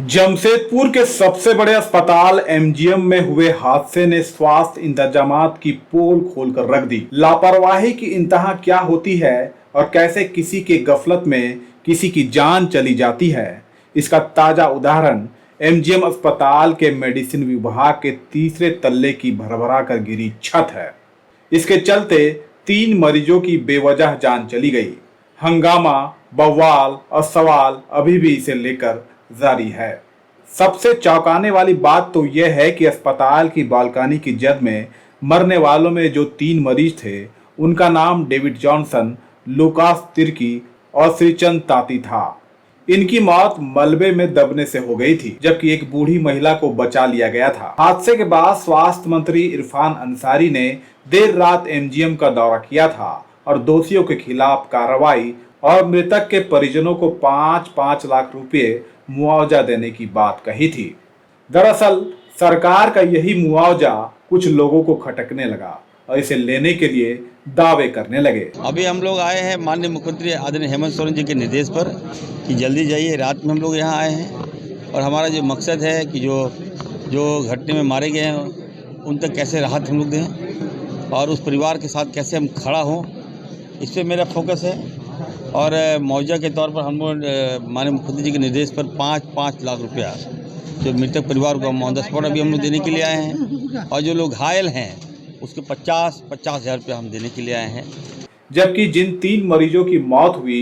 जमशेदपुर के सबसे बड़े अस्पताल एमजीएम में हुए हादसे ने स्वास्थ्य इंतजामात की पोल खोलकर रख दी। लापरवाही की इंतहा क्या होती है और कैसे किसी के गफलत में किसी की जान चली जाती है, इसका ताजा उदाहरण एमजीएम अस्पताल के मेडिसिन विभाग के तीसरे तल्ले की भरभरा कर गिरी छत है। इसके चलते 3 मरीजों की बेवजह जान चली गई। हंगामा, बवाल और सवाल अभी भी इसे लेकर जारी है। सबसे चौंकाने वाली बात तो यह है कि अस्पताल की बालकनी की जद में मरने वालों में जो 3 मरीज थे, उनका नाम डेविड जॉनसन, लुकास तिर्की और श्रीचंद ताती था। इनकी मौत मलबे में दबने से हो गई थी, जबकि एक बूढ़ी महिला को बचा लिया गया था। हादसे के बाद स्वास्थ्य मंत्री इरफान अंसारी ने देर रात एमजीएम का दौरा किया था और दोषियों के खिलाफ कार्रवाई और मृतक के परिजनों को 5-5 लाख रुपए मुआवजा देने की बात कही थी। दरअसल सरकार का यही मुआवजा कुछ लोगों को खटकने लगा और इसे लेने के लिए दावे करने लगे। अभी हम लोग आए हैं माननीय मुख्यमंत्री आदरणीय हेमंत सोरेन जी के निर्देश पर कि जल्दी जाइए। रात में हम लोग यहाँ आए हैं और हमारा जो मकसद है कि जो घटने में मारे गए हैं उन तक कैसे राहत हम लोग दें और उस परिवार के साथ कैसे हम खड़ा हों, इस पर मेरा फोकस है। और मुआवजा के तौर पर हम लोग माननीय मुख्यमंत्री जी के निर्देश पर 5-5 लाख रुपया जो मृतक परिवार को ऑन द स्पॉट अभी हम लोग देने के लिए आए हैं और जो लोग घायल हैं उसके 50-50 हज़ार रुपया हम देने के लिए आए हैं। जबकि जिन 3 मरीजों की मौत हुई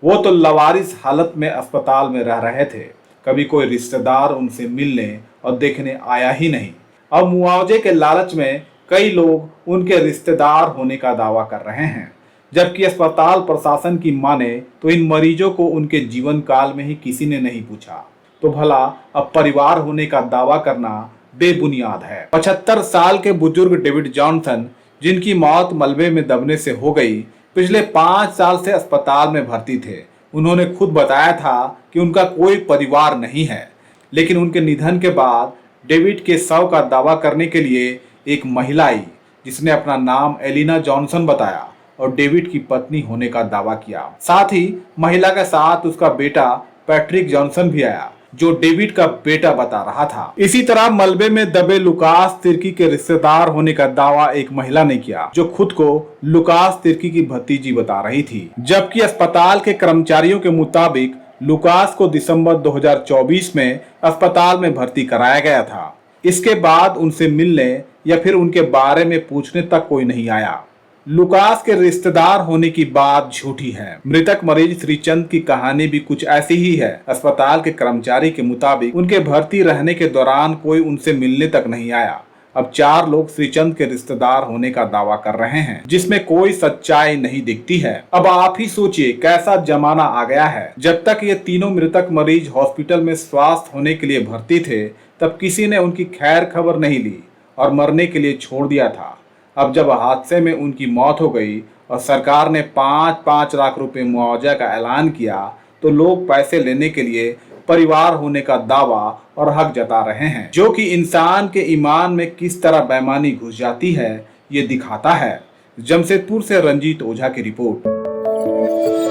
वो तो लवारिस हालत में अस्पताल में रह रहे थे। कभी कोई रिश्तेदार उनसे मिलने और देखने आया ही नहीं। अब मुआवजे के लालच में कई लोग उनके रिश्तेदार होने का दावा कर रहे हैं, जबकि अस्पताल प्रशासन की माने तो इन मरीजों को उनके जीवन काल में ही किसी ने नहीं पूछा, तो भला अब परिवार होने का दावा करना बेबुनियाद है। 75 साल के बुजुर्ग डेविड जॉनसन, जिनकी मौत मलबे में दबने से हो गई, पिछले 5 साल से अस्पताल में भर्ती थे। उन्होंने खुद बताया था कि उनका कोई परिवार नहीं है, लेकिन उनके निधन के बाद डेविड के शव का दावा करने के लिए एक महिला आई, जिसने अपना नाम एलिना जॉनसन बताया और डेविड की पत्नी होने का दावा किया। साथ ही महिला के साथ उसका बेटा पैट्रिक जॉनसन भी आया, जो डेविड का बेटा बता रहा था। इसी तरह मलबे में दबे लुकास तिर्की के रिश्तेदार होने का दावा एक महिला ने किया, जो खुद को लुकास तिर्की की भतीजी बता रही थी। जबकि अस्पताल के कर्मचारियों के मुताबिक लुकास को दिसंबर 2024 में अस्पताल में भर्ती कराया गया था। इसके बाद उनसे मिलने या फिर उनके बारे में पूछने तक कोई नहीं आया। लुकास के रिश्तेदार होने की बात झूठी है। मृतक मरीज श्रीचंद की कहानी भी कुछ ऐसी ही है। अस्पताल के कर्मचारी के मुताबिक उनके भर्ती रहने के दौरान कोई उनसे मिलने तक नहीं आया। अब 4 लोग श्रीचंद के रिश्तेदार होने का दावा कर रहे हैं, जिसमें कोई सच्चाई नहीं दिखती है। अब आप ही सोचिए कैसा जमाना आ गया है। जब तक ये तीनों मृतक मरीज हॉस्पिटल में स्वास्थ्य होने के लिए भर्ती थे, तब किसी ने उनकी खैर खबर नहीं ली और मरने के लिए छोड़ दिया था। अब जब हादसे में उनकी मौत हो गई और सरकार ने 5-5 लाख रुपए मुआवजा का ऐलान किया, तो लोग पैसे लेने के लिए परिवार होने का दावा और हक जता रहे हैं, जो कि इंसान के ईमान में किस तरह बेईमानी घुस जाती है, ये दिखाता है। जमशेदपुर से रंजीत ओझा की रिपोर्ट।